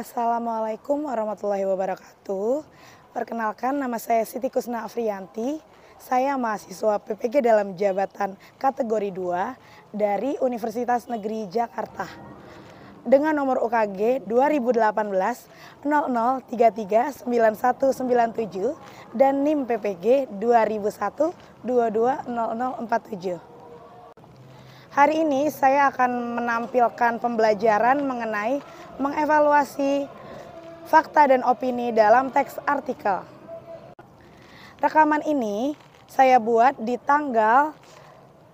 Assalamualaikum warahmatullahi wabarakatuh. Perkenalkan, nama saya Siti Kusna Afriyanti. Saya mahasiswa PPG dalam jabatan kategori 2 dari Universitas Negeri Jakarta. Dengan nomor UKG 2018 00339197 dan NIM PPG 2001 220047. Hari ini saya akan menampilkan pembelajaran mengenai mengevaluasi fakta dan opini dalam teks artikel. Rekaman ini saya buat di tanggal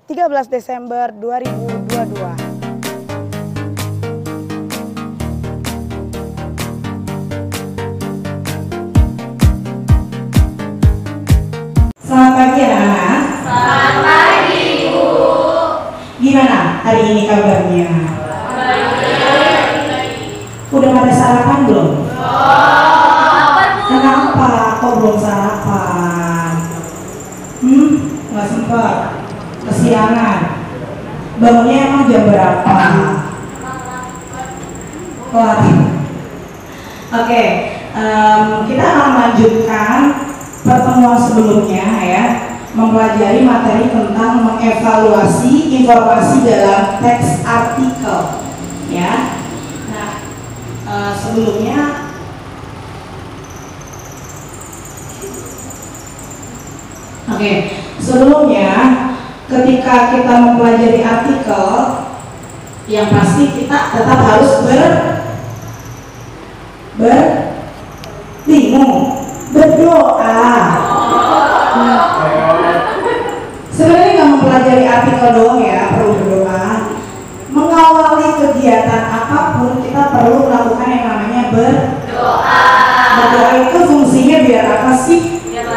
13 Desember 2022. Selamat pagi anak-anak. Selamat pagi Ibu. Gimana hari ini kabarnya? Udah pada sarapan belum? Kenapa kok belum sarapan? Nggak sempat. Kesiangan. Bangunnya emang jam berapa? Kelar. Oke, kita akan melanjutkan pertemuan sebelumnya ya, mempelajari materi tentang mengevaluasi informasi dalam teks artikel ya. Sebelumnya ketika kita mempelajari artikel, yang pasti kita tetap harus berdoa. Sebenarnya nggak mempelajari artikel doang ya, perlu berdoa. Mengawali kegiatan apapun kita perlu melakukan yang namanya berdoa. Berdoa itu fungsinya biar apa sih? Biar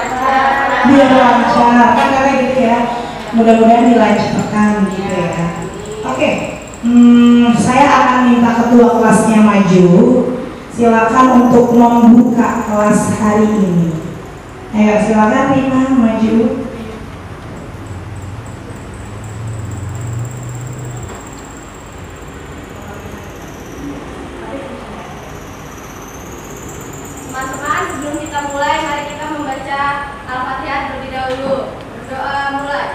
lancar. Kan kayak gitu ya. Mudah-mudahan dilancarkan gitu ya. Oke. Saya akan minta ketua kelasnya maju. Silakan untuk membuka kelas hari ini. Ayo silakan Rina maju. Teman-teman, sebelum kita mulai, mari kita membaca Al-Fatihah terlebih dahulu. Berdoa mulai.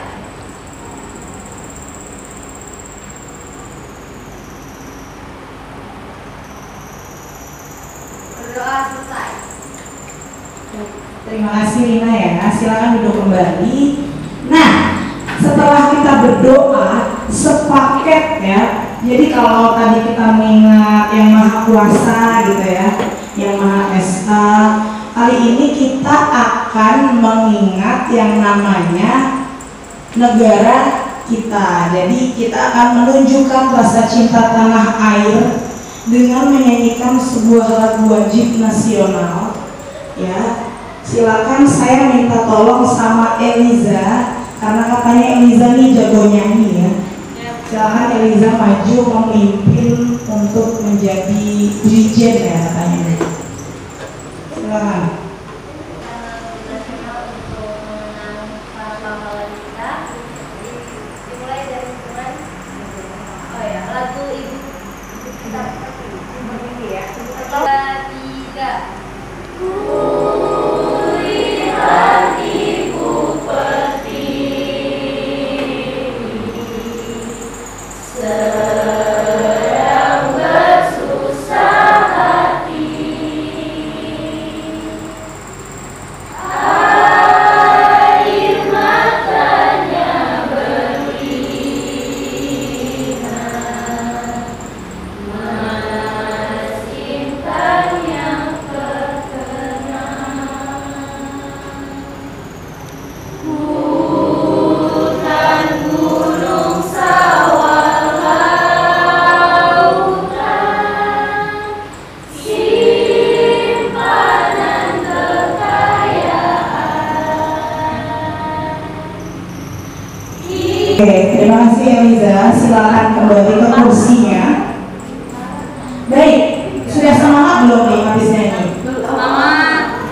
Berdoa selesai. Terima kasih Rina ya. Silakan duduk kembali. Nah, setelah kita berdoa sepaket ya. Jadi kalau tadi kita mengingat yang Maha Kuasa gitu ya, yang Maha Esa, kali ini kita akan mengingat yang namanya negara kita. Jadi kita akan menunjukkan rasa cinta tanah air dengan menyanyikan sebuah lagu wajib nasional ya. Silakan, saya minta tolong sama Eliza karena katanya Eliza nih jago nyanyi ya. Silakan Eliza maju memimpin untuk menjadi dirijen ya katanya. Silakan. Nasional untuk mengenang para pahlawan kita. Dimulai dari teman. Oh ya, lagu ibu kita ini ya. 3. Kulihat ibu sedang bersusah hati, air matanya berlinang, mana simpan yang terkenang. Hutan, gunung, sawah, lautan, simpanan kekayaan. Oke, terima kasih Eliza. Silakan kembali ke kursinya. Baik, sudah semangat belum nih habis nyanyi? Semangat.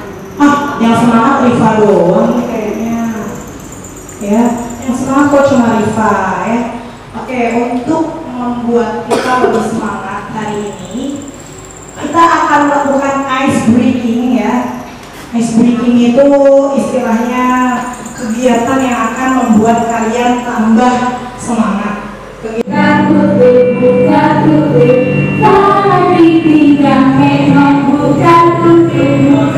Yang semangat Rifa doang nih kayaknya. Ya, yang semangat kok cuma Rifa ya. Oke, untuk membuat kita lebih semangat hari ini, kita akan melakukan ice breaking ya. Ice breaking itu istilahnya kegiatan yang akan membuat kalian tambah semangat. Buka tutup, tari pinggang memang buka tutup,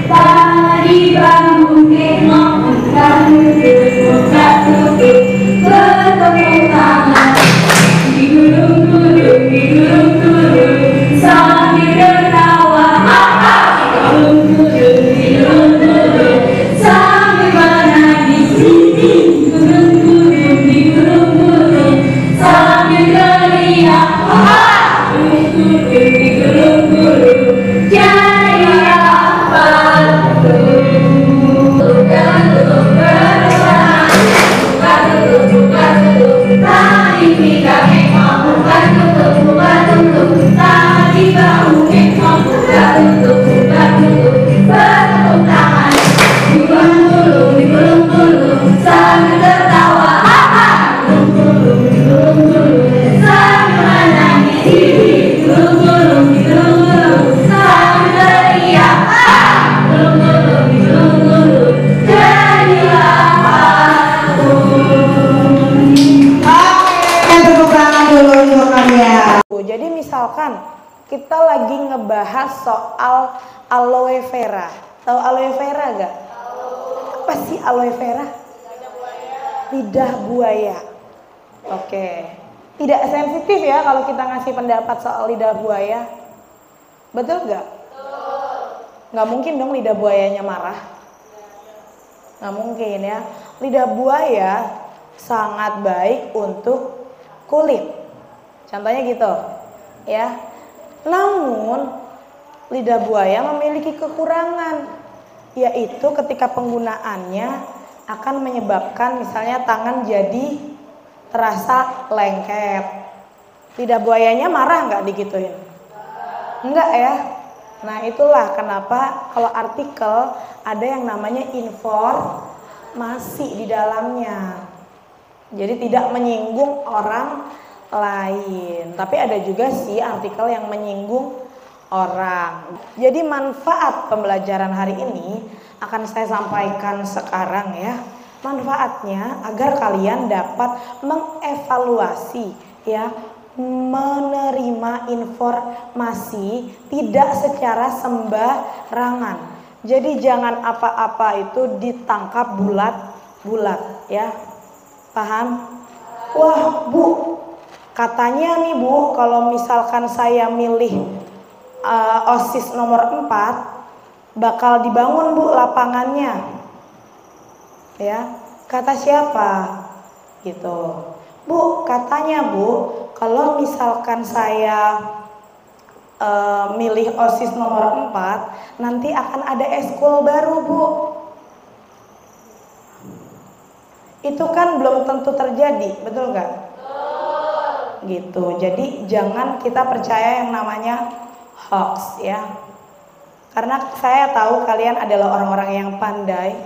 tari bambu memang buka tutup, bertepuk tangan, digulung-gulung, sambil tertawa, digulung-gulung, sambil menangis, digulung-gulung, sambil teriak, digulung-gulung, jadi apa? Tadi kita memang bukan tutup, tadi bahu memang bukan tutup, bertepuk tangan, digulung-gulung, sambil tertawa, digulung-gulung, sambil menangis, digulung-gulung, sambil teriak, digulung-gulung, jadilah aku. Oke, tepuk tangan dulu untuk kalian. Jadi misalkan kita lagi ngebahas soal aloe vera. Tahu aloe vera gak? Apa sih aloe vera? Lidah buaya. Oke. Tidak sensitif ya kalau kita ngasih pendapat soal lidah buaya. Betul gak? Nggak mungkin dong lidah buayanya marah. Nggak mungkin ya. Lidah buaya sangat baik untuk kulit. Contohnya gitu ya. Namun lidah buaya memiliki kekurangan, yaitu ketika penggunaannya akan menyebabkan misalnya tangan jadi terasa lengket. Lidah buayanya marah nggak digituin? Enggak ya. Nah itulah kenapa kalau artikel ada yang namanya informasi di dalamnya. Jadi tidak menyinggung orang lain. Tapi ada juga sih artikel yang menyinggung orang. Jadi manfaat pembelajaran hari ini akan saya sampaikan sekarang ya. Manfaatnya agar kalian dapat mengevaluasi ya, menerima informasi tidak secara sembarangan. Jadi jangan apa-apa itu ditangkap bulat-bulat ya. Paham? Wah Bu, katanya nih Bu, kalau misalkan saya milih OSIS nomor 4 bakal dibangun Bu lapangannya. Ya, kata siapa? Gitu. Bu, katanya Bu, kalau misalkan saya milih OSIS nomor 4 nanti akan ada eskul baru Bu. Itu kan belum tentu terjadi, betul nggak? Gitu. Jadi jangan kita percaya yang namanya hoax ya. Karena saya tahu kalian adalah orang-orang yang pandai,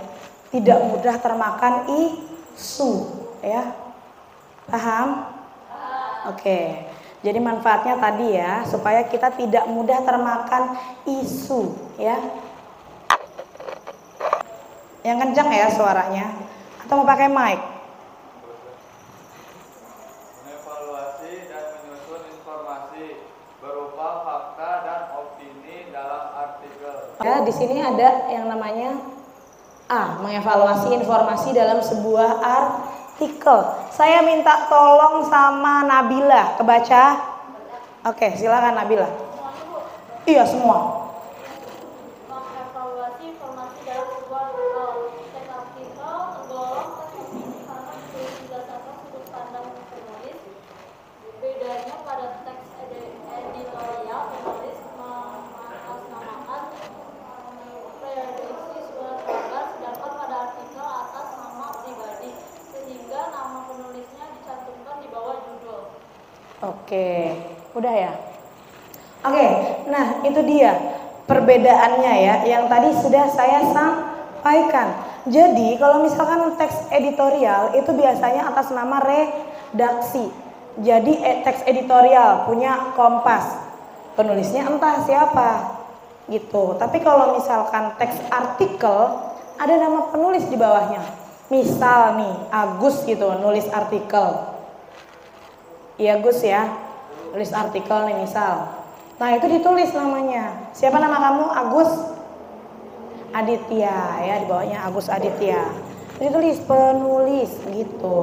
tidak mudah termakan isu, ya. Paham? Oke. Jadi manfaatnya tadi ya, supaya kita tidak mudah termakan isu, ya. Yang kencang ya suaranya. Atau mau pakai mic? Mengevaluasi dan menyusun informasi berupa fakta dan opini dalam artikel. Ya, di sini ada yang namanya A, mengevaluasi informasi dalam sebuah artikel. Saya minta tolong sama Nabila, kebaca? Oke, silakan Nabila. Iya, semua. Mengevaluasi informasi dalam sebuah artikel. Teks artikel tergolong teks opini karena ditulis berdasarkan sudut pandang penulis. Bedanya pada teks editorial, penulis mengatasnamakan prediksi surat kabar, sedangkan pada artikel atas nama pribadi, sehingga nama penulisnya dicantumkan di bawah judul. Oke, udah ya? Oke, nah itu dia perbedaannya ya, yang tadi sudah saya sampaikan. Jadi kalau misalkan teks editorial itu biasanya atas nama redaksi. Jadi teks editorial punya Kompas, penulisnya entah siapa gitu. Tapi kalau misalkan teks artikel ada nama penulis di bawahnya. Misal nih Agus gitu nulis artikel. Iya Gus ya, nulis artikel nih misal. Nah itu ditulis namanya. Siapa nama kamu? Agus Aditya ya, di bawahnya Agus Aditya. Ditulis penulis gitu.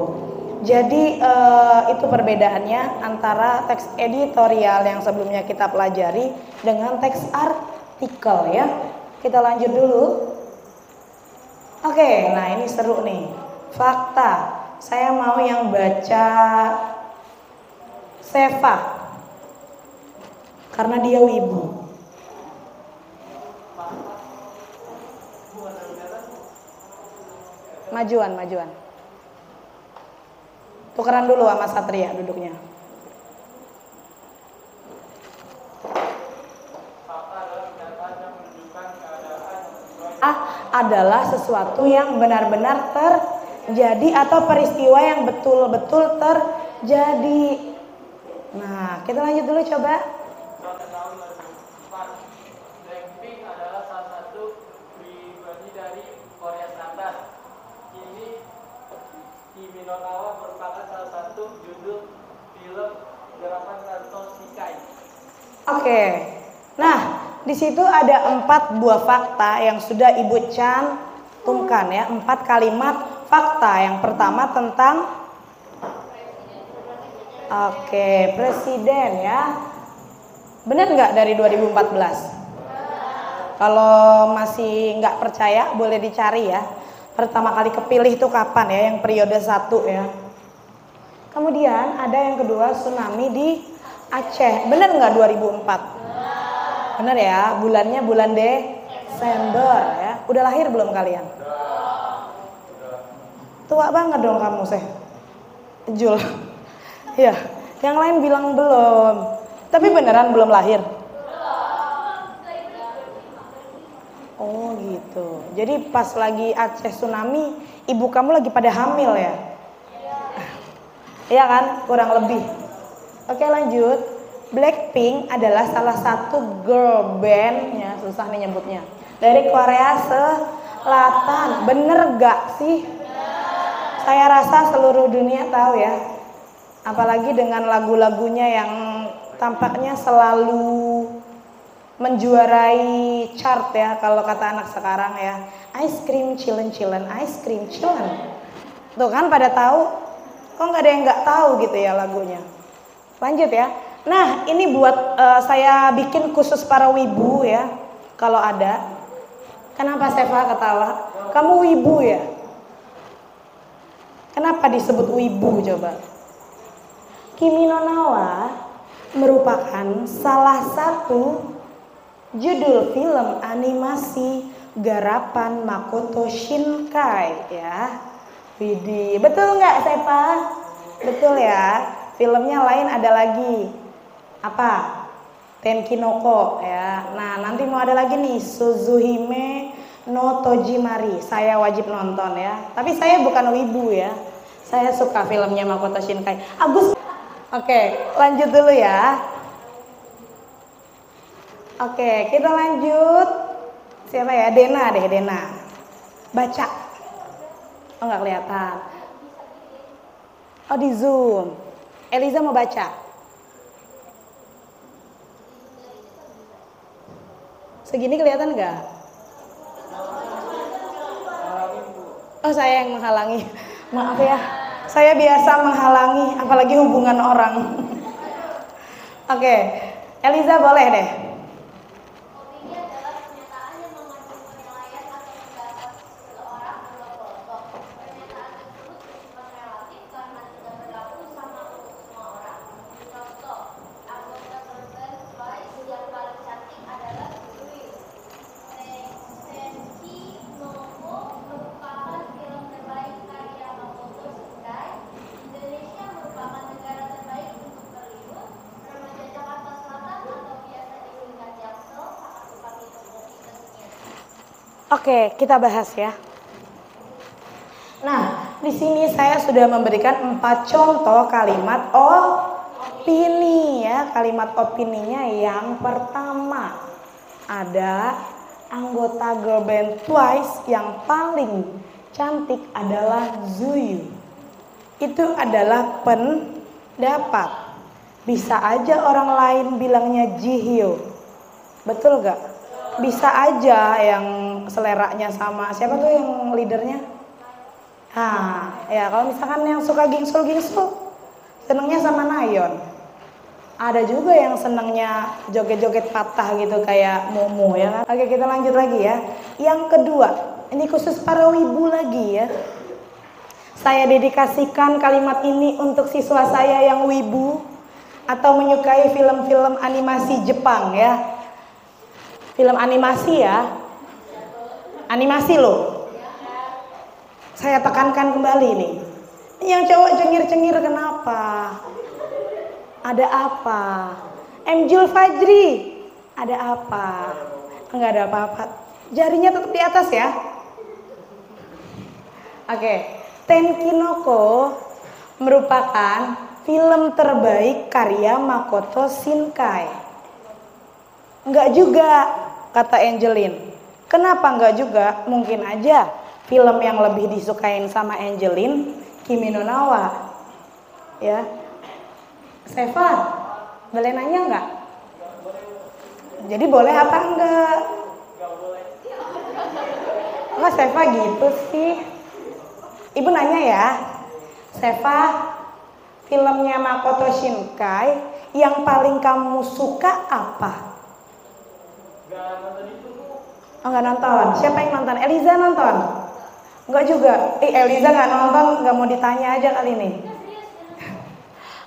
Jadi itu perbedaannya antara teks editorial yang sebelumnya kita pelajari dengan teks artikel ya. Kita lanjut dulu. Oke, nah ini seru nih. Fakta. Saya mau yang baca Seva. Karena dia wibu. Majuan. Tukeran dulu sama Satria duduknya. Adalah sesuatu yang benar-benar terjadi atau peristiwa yang betul-betul terjadi. Nah, kita lanjut dulu coba. Tahun 2004, Blackpink adalah salah satu pribadi dari Korea Selatan. Ini Kimi no Na wa merupakan salah satu judul film gerakan Naruto Shikai. Oke. Nah, di situ ada 4 buah fakta yang sudah Ibu cantumkan ya, 4 kalimat fakta. Yang pertama tentang presiden ya. Benar nggak dari 2014? Kalau masih nggak percaya boleh dicari ya. Pertama kali kepilih itu kapan ya, yang periode 1 ya. Kemudian ada yang kedua tsunami di Aceh. Benar nggak 2004? Benar ya, bulannya bulan Desember ya. Udah lahir belum kalian? Tua banget dong kamu Jul. Ya, yang lain bilang belum. Tapi beneran belum lahir? Oh gitu. Jadi pas lagi Aceh tsunami, ibu kamu lagi pada hamil ya? Iya kan? Kurang lebih. Oke lanjut. Blackpink adalah salah satu girl band, ya susah nih nyebutnya, dari Korea Selatan. Bener gak sih? Saya rasa seluruh dunia tahu ya. Apalagi dengan lagu-lagunya yang tampaknya selalu menjuarai chart ya, kalau kata anak sekarang ya. Ice cream chillin, ice cream chillin. Tuh kan pada tahu? Kok nggak ada yang nggak tahu gitu ya lagunya? Lanjut ya. Nah ini buat saya bikin khusus para wibu ya. Kalau ada. Kenapa Seva ketawa? Kamu wibu ya? Kenapa disebut wibu coba? Kimi no Na wa merupakan salah satu judul film animasi garapan Makoto Shinkai ya. Widih, betul nggak Seva? Betul ya. Filmnya lain ada lagi. Apa? Tenkinoko ya. Nah, nanti mau ada lagi nih Suzuhime no Tojimari. Saya wajib nonton ya. Tapi saya bukan wibu ya. Saya suka filmnya Makoto Shinkai. Agus. Oke, lanjut dulu ya. Oke, kita lanjut. Siapa ya? Dena deh, Dena. Baca. Oh, nggak kelihatan. Oh, di Zoom. Eliza mau baca. Segini kelihatan nggak? Oh, saya yang menghalangi. Maaf ya, saya biasa menghalangi, apalagi hubungan orang. Oke, Eliza boleh deh. Opini adalah pernyataan yang mengandung penilaian atau pendapat seseorang atau kelompok. Pernyataan tersebut bersifat relatif karena tidak berlaku sama untuk semua orang. Contoh, anggota Survey yang paling cantik adalah Yui. Senki Nomo merupakan film terbaik karya Makoto Shinkai. Indonesia merupakan negara terbaik untuk berlibur. Remaja Jakarta Selatan atau biasa disingkat Jaksel sangat suka minum kopi kekinian. Oke, kita bahas ya. Nah, di sini saya sudah memberikan 4 contoh kalimat opini ya. Kalimat opininya yang pertama ada anggota girl band Twice yang paling cantik adalah Zuyu. Itu adalah pendapat. Bisa aja orang lain bilangnya Jihyo. Betul gak? Bisa aja yang seleranya sama siapa tuh yang leadernya? Nah, ya kalau misalkan yang suka gingsul-gingsul senengnya sama Nayeon. Ada juga yang senengnya joget-joget patah gitu kayak Momo ya kan. Oke, kita lanjut lagi ya. Yang kedua, ini khusus para wibu lagi ya. Saya dedikasikan kalimat ini untuk siswa saya yang wibu atau menyukai film-film animasi Jepang ya. Film animasi ya. Animasi loh. Saya tekankan kembali nih. Yang cowok cengir-cengir kenapa? Ada apa? Jul Fajri, ada apa? Enggak ada apa-apa. Jarinya tetap di atas ya. Oke, Tenkinoko merupakan film terbaik karya Makoto Shinkai. Enggak juga, kata Angeline. Kenapa enggak juga? Mungkin aja film yang lebih disukain sama Angeline, Kimi no Na wa. Ya. Seva, boleh nanya enggak? Jadi boleh apa enggak? Enggak, Seva gitu sih. Ibu nanya ya. Seva, filmnya Makoto Shinkai yang paling kamu suka apa? Oh, enggak nonton. Siapa yang nonton? Eliza nonton? Enggak juga. Eliza enggak nonton, enggak mau ditanya aja kali ini.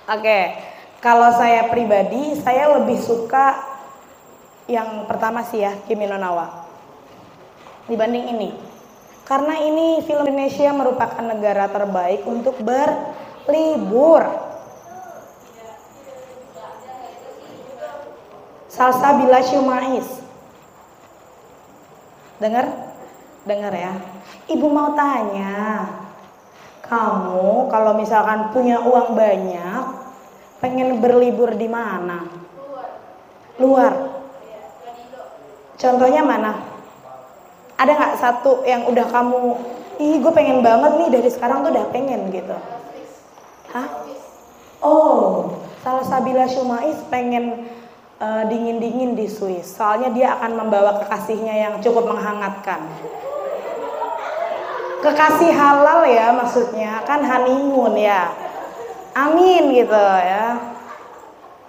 Oke, kalau saya pribadi, saya lebih suka yang pertama sih ya, Kimi no Na wa. Dibanding ini. Karena ini film Indonesia merupakan negara terbaik untuk berlibur. Salsabila Shumais. Dengar ya. Ibu mau tanya, kamu kalau misalkan punya uang banyak, pengen berlibur di mana? Luar. Contohnya mana? Ada nggak satu yang udah kamu, gue pengen banget nih dari sekarang tuh udah pengen gitu? Hah? Oh, Salsabila Shumais pengen dingin-dingin di Swiss. Soalnya dia akan membawa kekasihnya yang cukup menghangatkan. Kekasih halal ya maksudnya, kan honeymoon ya. Amin gitu ya.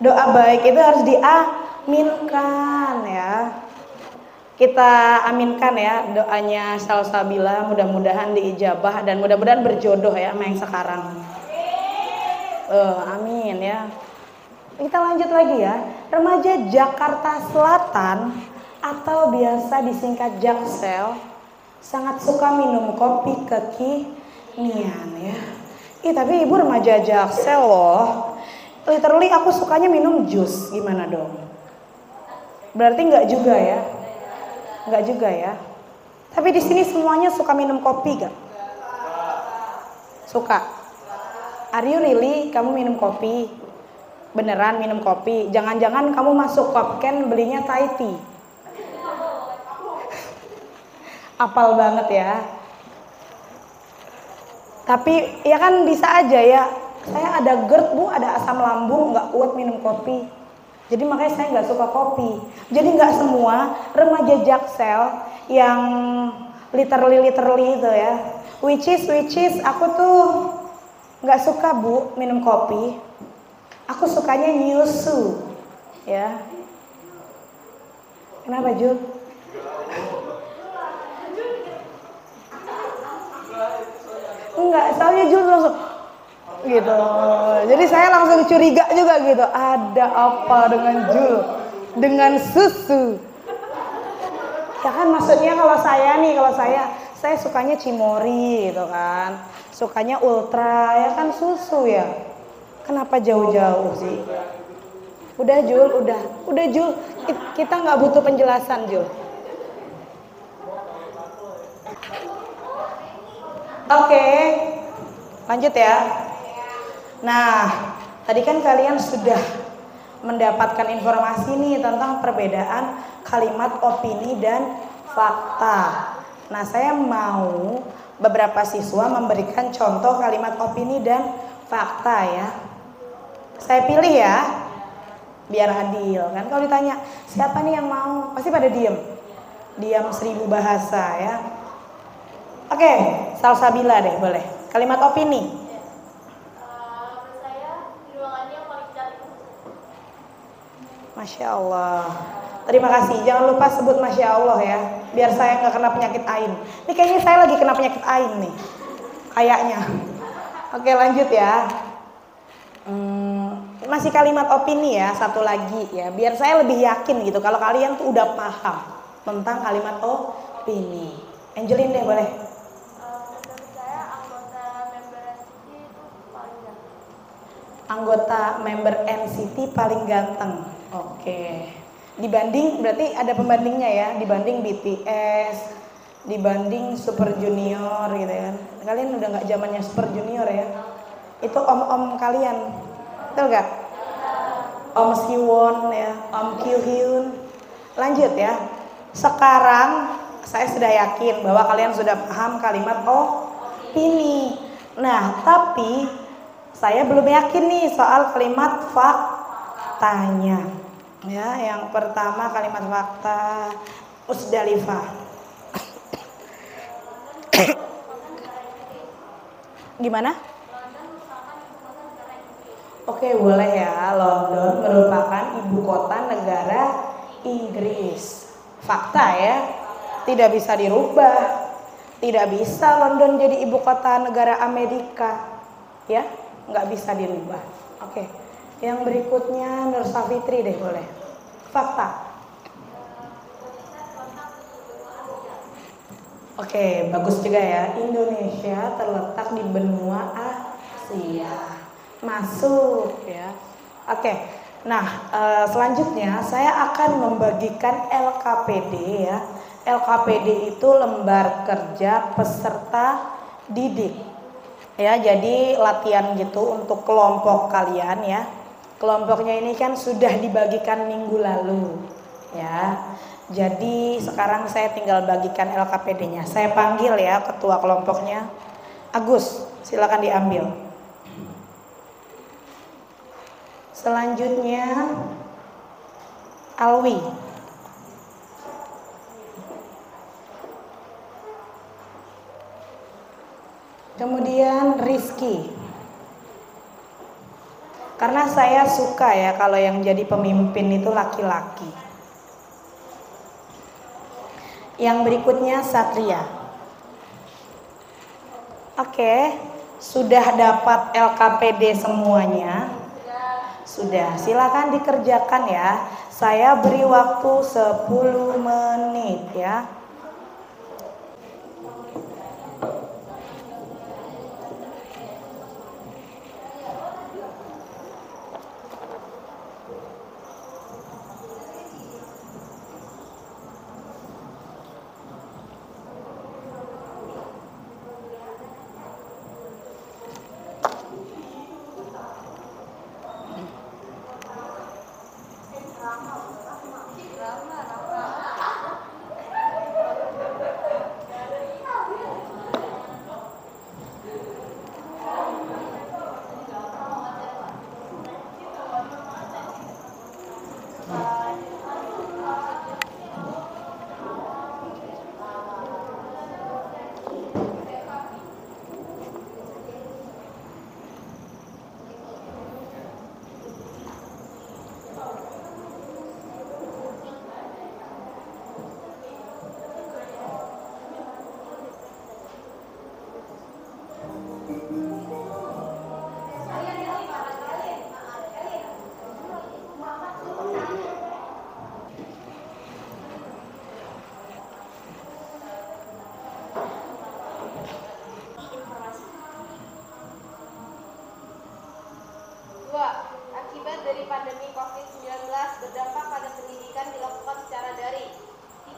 Doa baik itu harus diaminkan ya. Kita aminkan ya doanya Salsabila, mudah-mudahan diijabah dan mudah-mudahan berjodoh ya sama yang sekarang. Amin ya. Kita lanjut lagi ya. Remaja Jakarta Selatan atau biasa disingkat Jaksel sangat suka minum kopi kekinian ya. Tapi ibu remaja Jaksel loh. Literally aku sukanya minum jus, gimana dong? Berarti nggak juga ya? Nggak juga ya? Tapi di sini semuanya suka minum kopi gak? Suka. Are you really? Kamu minum kopi? Beneran minum kopi? Jangan-jangan kamu masuk Kopken belinya Thai tea? Apal banget ya. Tapi ya kan bisa aja ya. Saya ada GERD bu, ada asam lambung, nggak kuat minum kopi. Jadi makanya saya nggak suka kopi. Jadi nggak semua remaja Jaksel yang literally itu ya. Which is aku tuh nggak suka bu minum kopi. Aku sukanya nyusu, ya. Kenapa Jul? Enggak, soalnya Jul langsung gitu. Jadi saya langsung curiga juga gitu. Ada apa dengan Jul? Dengan susu? Ya kan maksudnya kalau saya sukanya Cimory gitu kan. Sukanya Ultra, ya kan susu ya. Kenapa jauh-jauh sih? Udah Jul, udah Jul. Kita nggak butuh penjelasan Jul. Oke, lanjut ya. Nah, tadi kan kalian sudah mendapatkan informasi nih tentang perbedaan kalimat opini dan fakta. Nah, saya mau beberapa siswa memberikan contoh kalimat opini dan fakta ya. Saya pilih ya, biar adil kan. Kalau ditanya siapa nih yang mau, pasti pada diem 1000 bahasa ya. Oke, Salsabila deh boleh. Kalimat opini. Menurut saya di ruangan ini yang paling cantik. Masya Allah. Terima kasih. Jangan lupa sebut Masya Allah ya, biar saya nggak kena penyakit ain. Ini kayaknya saya lagi kena penyakit ain nih, kayaknya. Oke, lanjut ya. Masih kalimat opini ya, satu lagi ya, biar saya lebih yakin gitu kalau kalian tuh udah paham tentang kalimat opini. Angelin deh boleh. Menurut saya anggota member NCT itu paling ganteng. Anggota member NCT paling ganteng. Oke. Dibanding, berarti ada pembandingnya ya, dibanding BTS, dibanding Super Junior gitu kan. Kalian udah nggak zamannya Super Junior ya. Itu om-om kalian, betul gak? Om Siwon ya, Om Kyuhyun. Lanjut ya. Sekarang saya sudah yakin bahwa kalian sudah paham kalimat opini. Nah, tapi saya belum yakin nih soal kalimat faktanya. Ya, yang pertama kalimat fakta Musdalifah. Gimana? Oke, boleh ya. London merupakan ibu kota negara Inggris. Fakta ya, tidak bisa dirubah. Tidak bisa London jadi ibu kota negara Amerika, ya, nggak bisa dirubah. Oke, yang berikutnya Nur Safitri deh boleh. Fakta. Oke, bagus juga ya. Indonesia terletak di benua Asia. Masuk ya. Oke. Nah, selanjutnya saya akan membagikan LKPD ya. LKPD itu lembar kerja peserta didik. Ya, jadi latihan gitu untuk kelompok kalian ya. Kelompoknya ini kan sudah dibagikan minggu lalu ya. Jadi sekarang saya tinggal bagikan LKPD-nya. Saya panggil ya ketua kelompoknya. Agus, silakan diambil. Selanjutnya Alwi. Kemudian Rizky. Karena saya suka ya kalau yang jadi pemimpin itu laki-laki. Yang berikutnya Satria. Oke, sudah dapat LKPD semuanya? Sudah, silakan dikerjakan ya. Saya beri waktu 10 menit ya.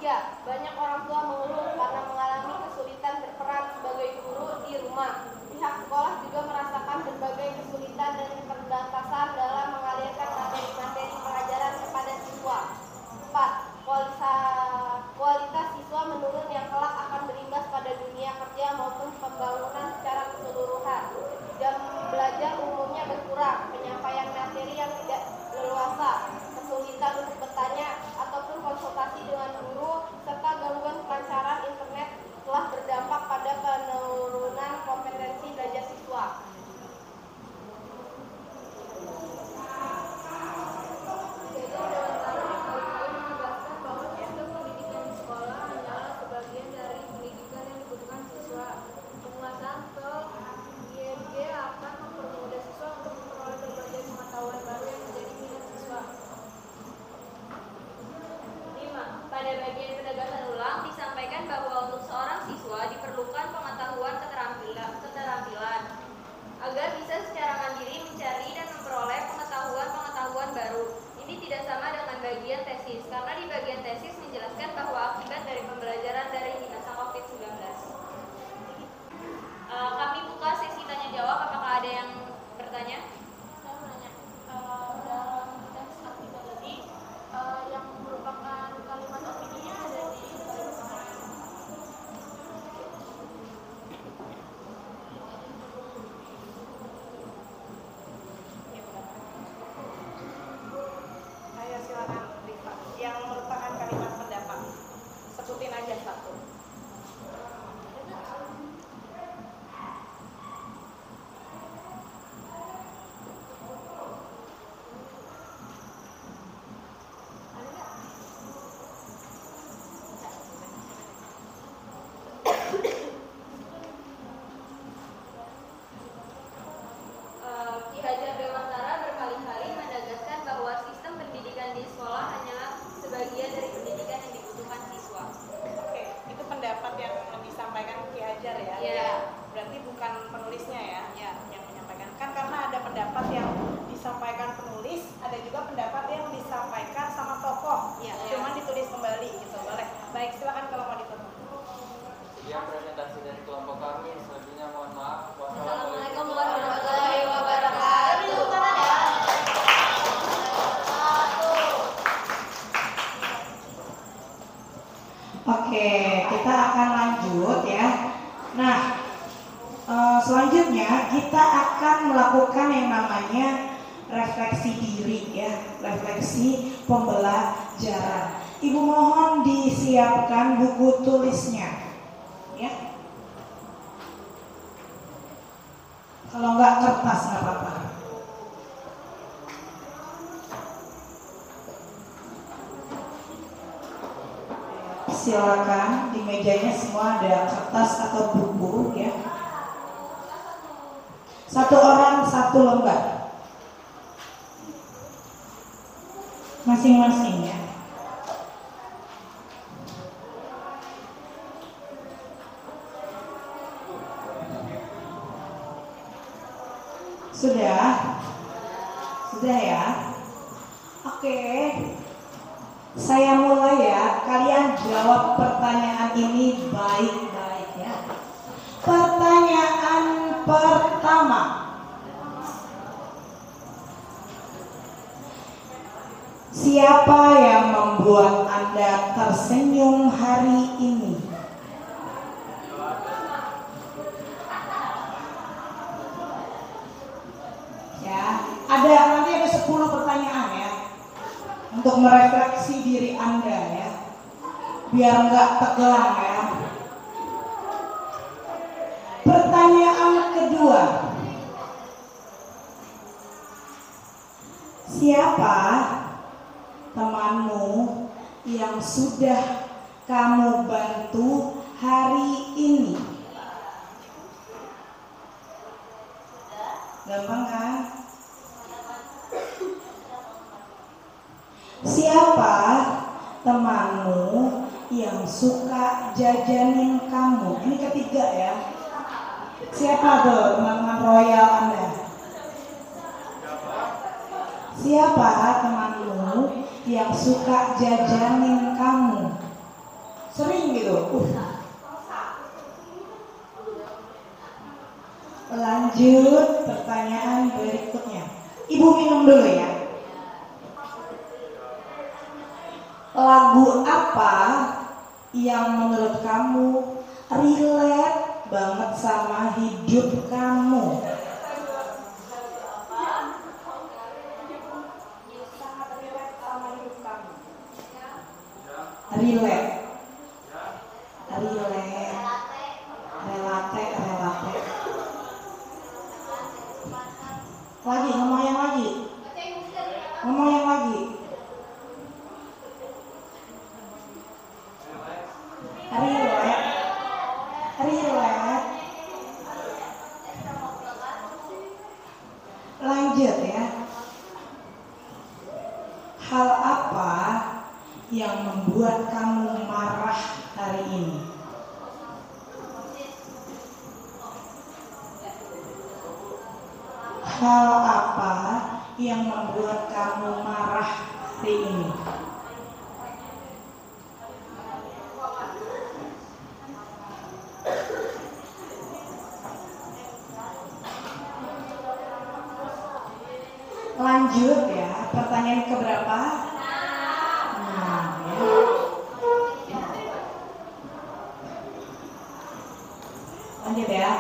Ya, banyak orang tua mengeluh karena mengalami kesulitan berperan sebagai guru di rumah. Pihak sekolah juga merasakan berbagai kesulitan dan keterbatasan dalam mengalirkan materi-materi pelajaran kepada siswa. 4. Kualitas siswa menurun yang kelak akan berimbas pada dunia kerja maupun pembangunan secara keseluruhan. Jam belajar umumnya berkurang, penyampaian materi yang tidak leluasa, kesulitan untuk bertanya ataupun konsultasi dengan guru, serta gangguan kelancaran internet telah berdampak pada penurunan kompetensi belajar siswa. Pada bagian penegasan ulang disampaikan bahwa untuk seorang siswa diperlukan pengetahuan keterampilan agar bisa secara mandiri mencari dan memperoleh pengetahuan baru. Ini tidak sama dengan bagian tesis, karena di bagian tesis menjelaskan bahwa akibat dari pembelajaran daring di masa COVID-19. Kami buka sesi tanya jawab. Apakah ada yang bertanya? Saya menanya, dalam teks aktivasi yang merupakan kalimat opininya ada di kalimat mana? Ayo silakan Rifa. Yang merupakan kalimat pendapat. Sebutin aja satu. Ki Hajar Dewantara berkali-kali menegaskan bahwa sistem pendidikan di sekolah hanyalah sebagian dari pendidikan yang dibutuhkan siswa. Oke, itu pendapat yang disampaikan Ki Hajar ya? Iya. Berarti bukan penulisnya ya? Ya. Yang menyampaikan. Kan karena ada pendapat yang disampaikan penulis, ada juga pendapat yang disampaikan sama tokoh. Iya. Cuman ditulis kembali gitu, boleh. Baik, silakan kalau mau ditutup. Sekian presentasi dari kelompok kami. Selanjutnya mohon maaf. Assalamualaikum warahmatullahi wabarakatuh. Oke, kita akan lanjut ya. Nah, selanjutnya kita akan melakukan yang namanya refleksi diri ya, refleksi pembelajaran. Ibu mohon disiapkan buku tulisnya, ya. Kalau nggak kertas nggak apa-apa. Silakan di mejanya semua ada kertas atau buku ya. Satu orang satu lembar. Masing-masing ya. Sudah? Sudah ya? Oke. Saya mulai ya, kalian jawab pertanyaan ini baik-baik ya. Pertanyaan pertama. Siapa yang membuat Anda tersenyum hari ini? Ya, nanti ada 10 pertanyaan ya. Untuk merefleksi diri Anda ya, biar nggak tegang ya. Pertanyaan kedua, siapa temanmu yang sudah kamu bantu hari ini? Gampang kan? Siapa temanmu yang suka jajanin kamu? Ini ketiga ya. Siapa tuh teman-teman royal Anda? Siapa temanmu yang suka jajanin kamu? gitu. Lanjut pertanyaan berikutnya. Ibu minum dulu ya. Lagu apa yang menurut kamu relate banget sama hidup kamu? Relate. Lagi, ngomong yang lagi. Ngomong yang lagi. Relate. Lanjut ya. Hal apa yang membuat kamu marah hari ini? Hal apa yang membuat kamu marah hari ini? Lanjut ya, pertanyaan keberapa? Nah, ya. Lanjut ya.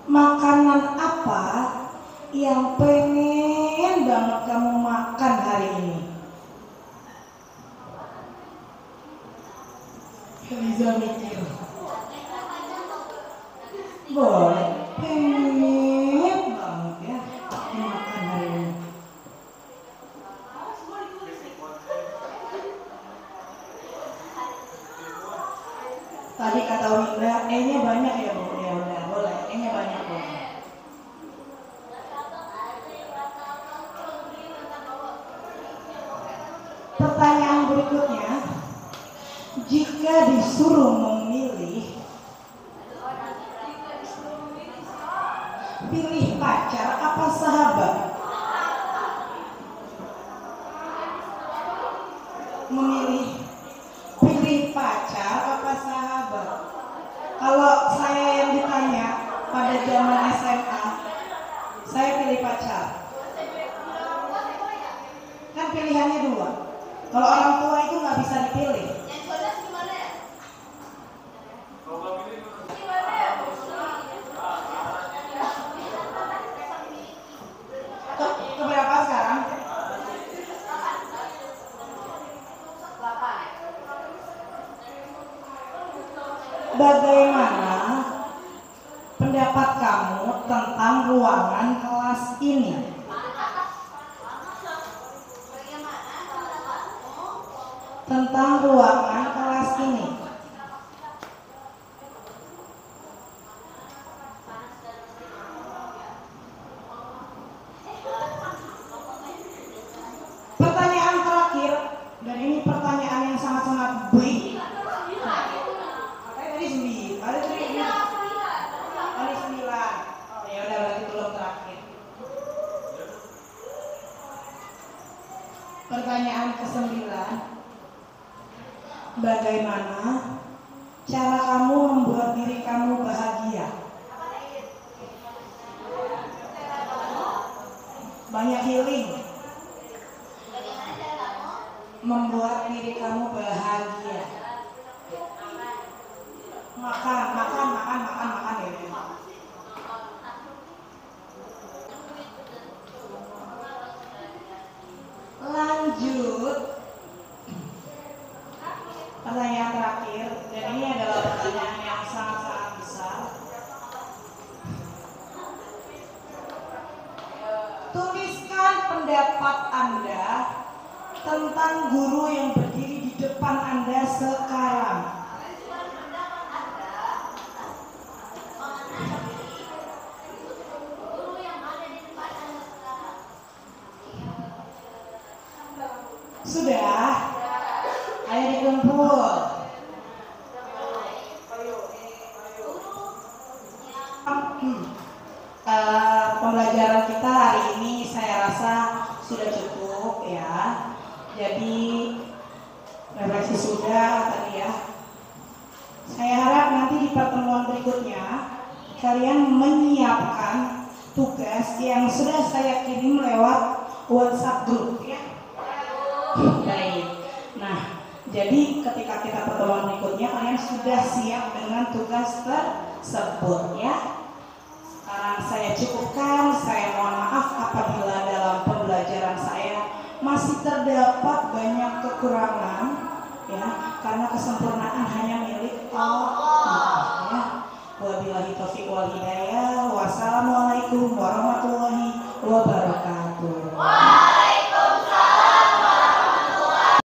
Makanan apa yang pengen banget kamu makan hari ini? Bisa mikir. Boleh. Pengen banget ya makan hari ini. Tadi kata Winda, E-nya banyak ya Bu? Ya udah, boleh. E-nya banyak Bu. Pertanyaan berikutnya, jika disuruh memilih, pilih pacar apa sahabat? Pilih pacar apa sahabat? Kalau saya yang ditanya pada zaman SMA, saya pilih pacar. Kan pilihannya dua. Kalau orang tua itu nggak bisa dipilih. Keberapa sekarang? Bagaimana pendapat kamu tentang ruangan kelas ini? Tentang ruangan kelas ini. Pertanyaan terakhir, dan ini pertanyaan yang sangat-sangat baik. Tadi 9. Tadi 9. Oh ya udah, berarti belum terakhir. Pertanyaan ke-9. Bagaimana cara kamu membuat diri kamu bahagia? Banyak healing. Membuat diri kamu bahagia. Makan ya. Lanjut. Pertanyaan terakhir, dan ini adalah pertanyaan yang sangat-sangat besar. Tuliskan pendapat Anda tentang guru yang berdiri di depan Anda sekarang. Sudah? Ayo dikumpul. Pembelajaran kita hari ini saya rasa sudah cukup ya. Jadi refleksi sudah. berikutnya kalian menyiapkan tugas yang sudah saya kirim lewat WhatsApp group ya. Baik. Nah, jadi ketika kita pertemuan berikutnya kalian sudah siap dengan tugas tersebut ya. Sekarang saya cukupkan, saya mohon maaf apabila dalam pembelajaran saya masih terdapat banyak kekurangan ya, karena kesempurnaan hanya milik Allah ya. Wabillahi taufiq wal hidayah. Wassalamualaikum warahmatullahi wabarakatuh.